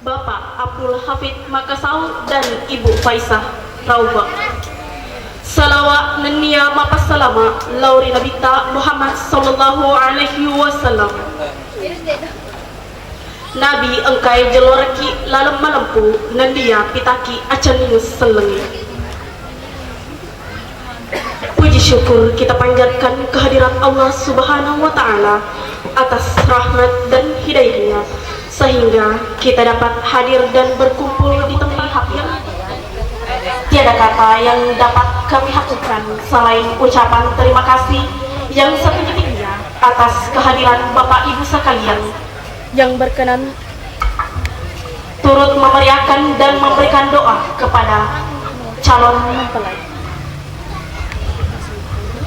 Bapak Abdul Hafid Makasau dan Ibu Faisah Rauba. Salawat nenia mapasalama lauri nabita Muhammad sallallahu alaihi wasallam. Nabi engkai jeloraki lalam malampu nandia pitaki acaningus selengi. Puji syukur kita panjatkan kehadiran Allah Subhanahu wa taala atas rahmat dan hidayahnya sehingga kita dapat hadir dan berkumpul di tempat yang tiada kata yang dapat kami haturkan selain ucapan terima kasih yang setinggi-tingginya atas kehadiran Bapak Ibu sekalian yang berkenan turut memeriahkan dan memberikan doa kepada calon mempelai.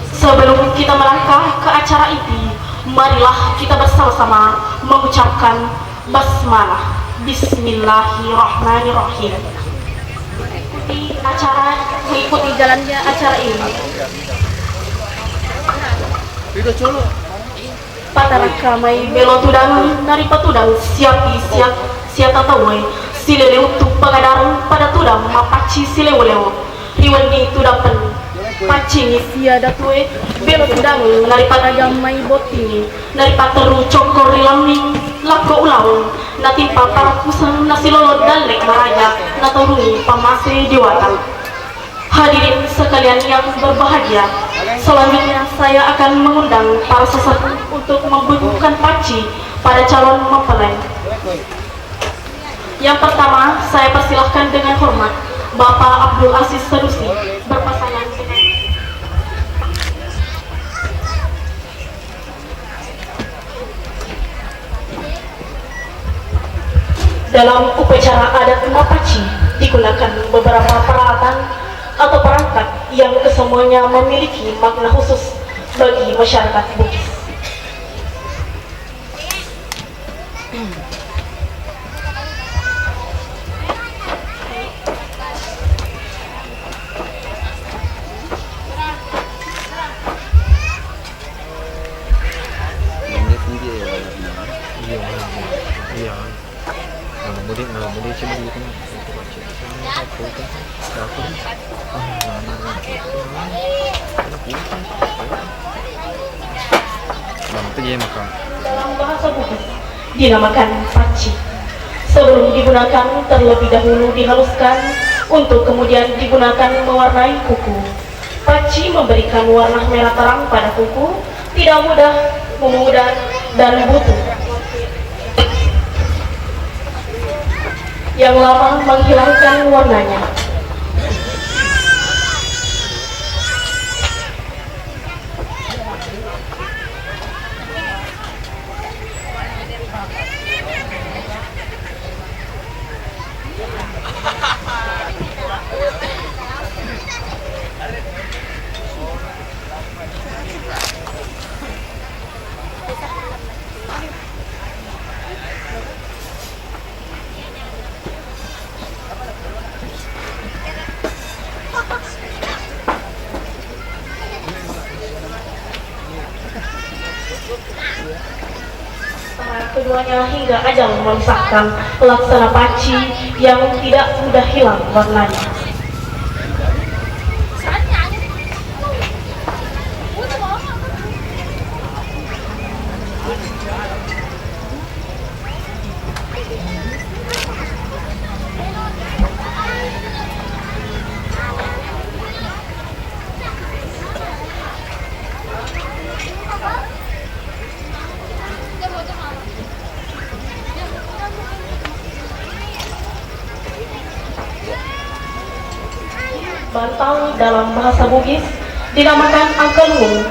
Sebelum kita melangkah ke acara inti, marilah kita bersama-sama mengucapkan basmalah. Bismillahirrahmanirrahim. Mengikuti jalannya acara ini. Patara kamai belo tudang nari patudang siap tatawai silele untuk pengadaran pada tudang mapaci silewelewo riwendi tudang pen pacing sia datue belo tudang nari patajamai botini nari pateru cokor rilamning lako ulau natimpa para kusang nasilolo dalek maraja natorungi pamase diwatan. Hadirin sekalian yang berbahagia, selanjutnya saya akan mengundang para sesepuh untuk membubuhkan paci pada calon mempelai. Yang pertama, saya persilahkan dengan hormat Bapak Abdul Aziz Sanusi berpasangan dengan dalam upacara adat mapaci digunakan beberapa peralatan atau perangkat yang kesemuanya memiliki makna khusus bagi masyarakat Bugis. Dalam bahasa Bugis dinamakan paci. Sebelum digunakan terlebih dahulu dihaluskan untuk kemudian digunakan mewarnai kuku. Paci memberikan warna merah terang pada kuku, tidak mudah memudar dan butuh yang lama menghilangkan warnanya. Keduanya hingga ajal memisahkan pelaksana paci yang tidak mudah hilang warnanya. Bantal dalam bahasa Bugis dinamakan angkelung,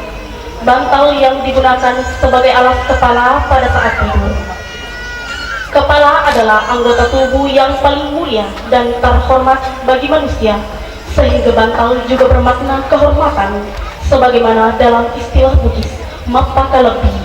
bantal yang digunakan sebagai alas kepala pada saat tidur. Kepala adalah anggota tubuh yang paling mulia dan terhormat bagi manusia, sehingga bantal juga bermakna kehormatan, sebagaimana dalam istilah Bugis, mapakalebi.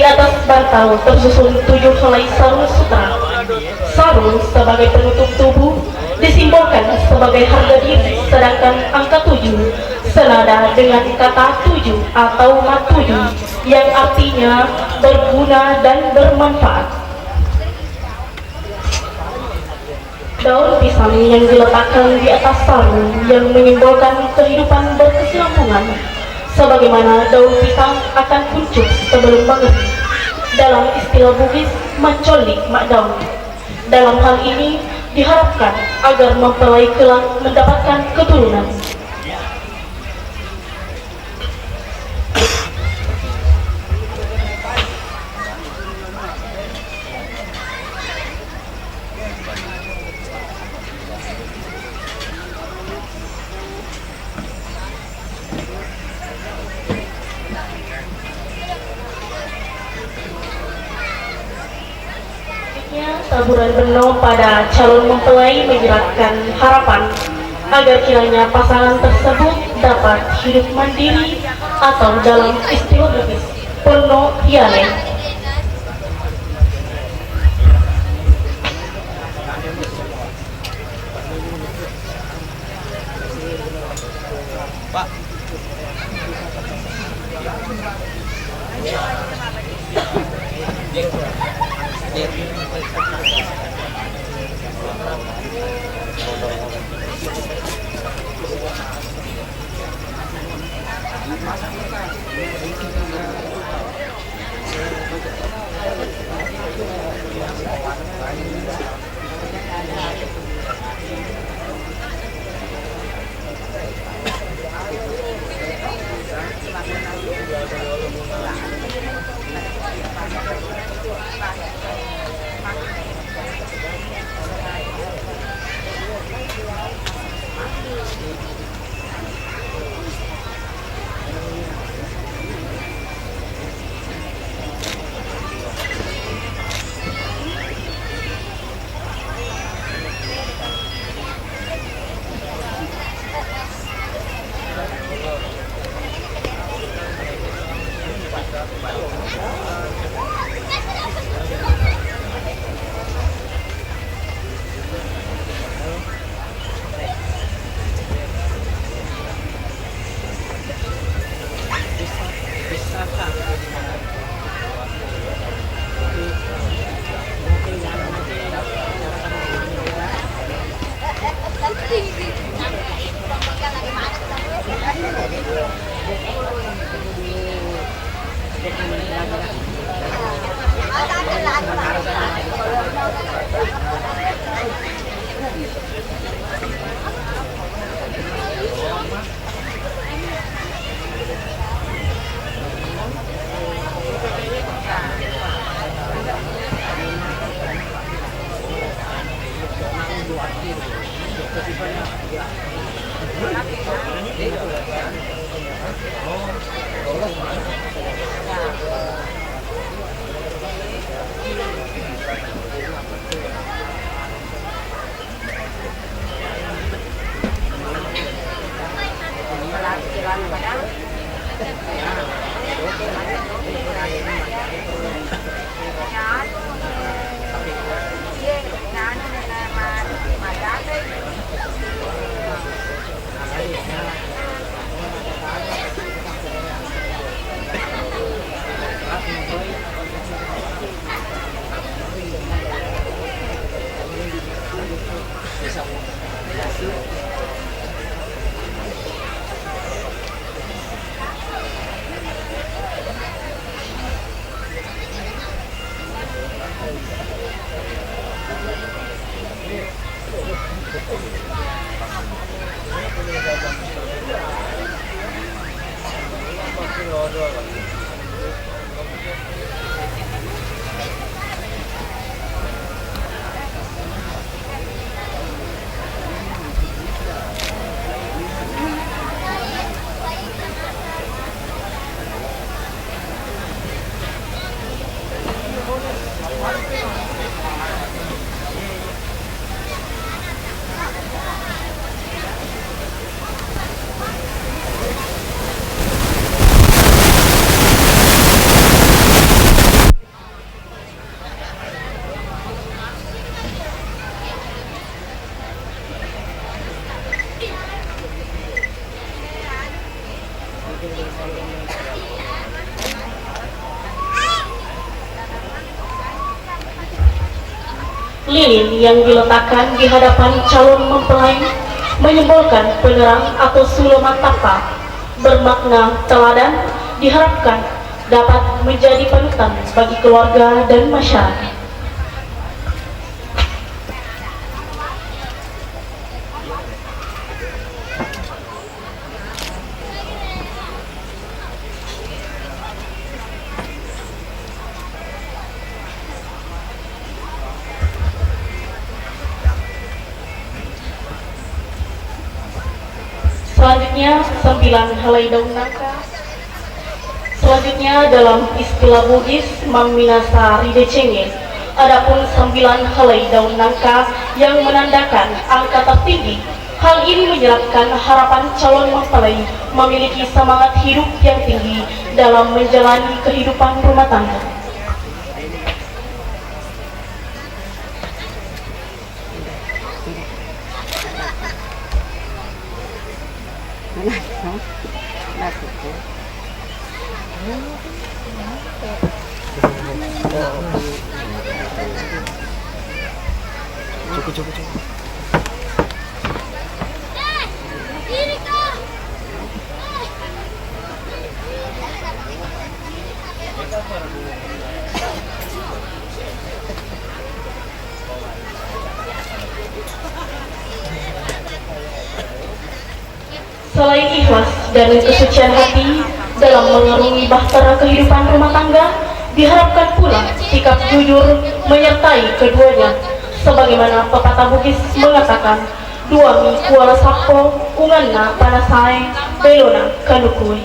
Di atas bantal tersusun 7 helai sarung sutra. Sarung sebagai penutup tubuh disimbolkan sebagai harga diri, sedangkan angka 7 senada dengan kata 7 atau matuju yang artinya berguna dan bermanfaat. Daun pisang yang diletakkan di atas sarung yang menyimbolkan kehidupan berkesinambungan, sebagaimana daun pisang akan kuncup sebelum mengerik. Dalam istilah Bugis, mencolik mak daun. Dalam hal ini diharapkan agar mempelai kelak mendapatkan keturunan. Taburan benau pada calon mempelai menyiratkan harapan agar kiranya pasangan tersebut dapat hidup mandiri atau dalam istilah Bugis, pono hiale. Pak. Lilin yang diletakkan di hadapan calon mempelai menyimbolkan penerang atau sulamataka, bermakna teladan, diharapkan dapat menjadi panutan bagi keluarga dan masyarakat. Selanjutnya 9 helai daun nangka. Selanjutnya dalam istilah Bugis Mangminasa Ridecenge, adapun 9 helai daun nangka yang menandakan angka tertinggi. Hal ini menyerapkan harapan calon mempelai memiliki semangat hidup yang tinggi dalam menjalani kehidupan rumah tangga. Cukup. Selain ikhlas dan kesucian hati dalam mengarungi bahtera kehidupan rumah tangga, diharapkan pula sikap jujur menyertai keduanya, sebagaimana pepatah Bugis mengatakan, duami kuala sapo unganna panasai belona kanukui.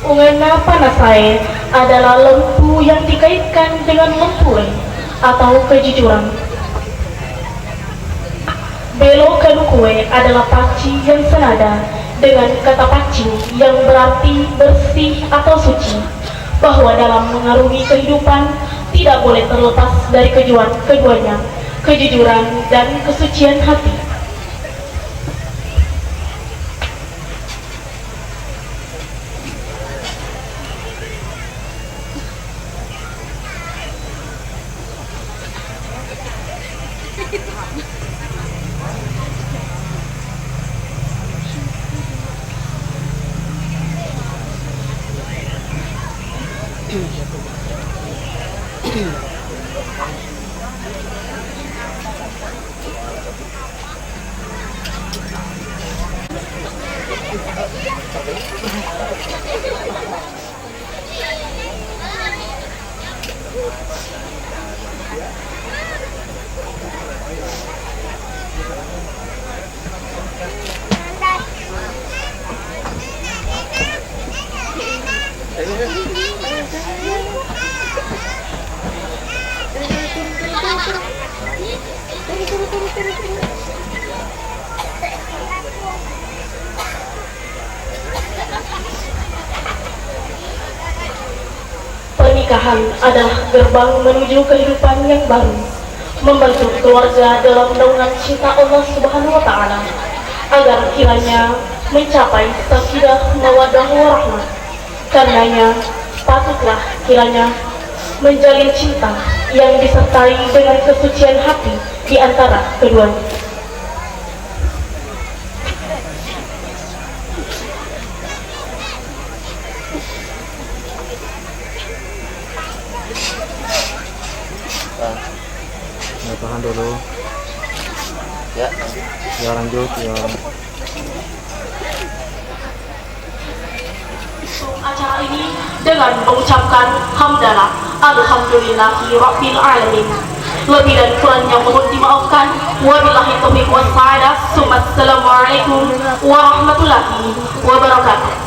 Ungana panasai adalah lempu yang dikaitkan dengan lempue atau kejujuran. Belo kanukue adalah paci yang senada dengan kata paci yang berarti bersih atau suci, bahwa dalam mengarungi kehidupan tidak boleh terlepas dari keduanya, kejujuran dan kesucian hati. Pernikahan adalah gerbang menuju kehidupan yang baru, membantu keluarga dalam naungan cinta Allah Subhanahu wa Ta'ala, agar kiranya mencapai sakinah mawaddah warahmah. Karenanya patutlah kiranya menjalin cinta yang disertai dengan kesucian hati di antara keduanya. Tahan dulu ya lanjut ya. Acara ini dengan mengucapkan hamdalah alhamdulillahi rabbil alamin. Lebih dan kurangnya mohon dimaafkan. Wabillahi taufiq was hidayah. Assalamualaikum warahmatullahi wabarakatuh.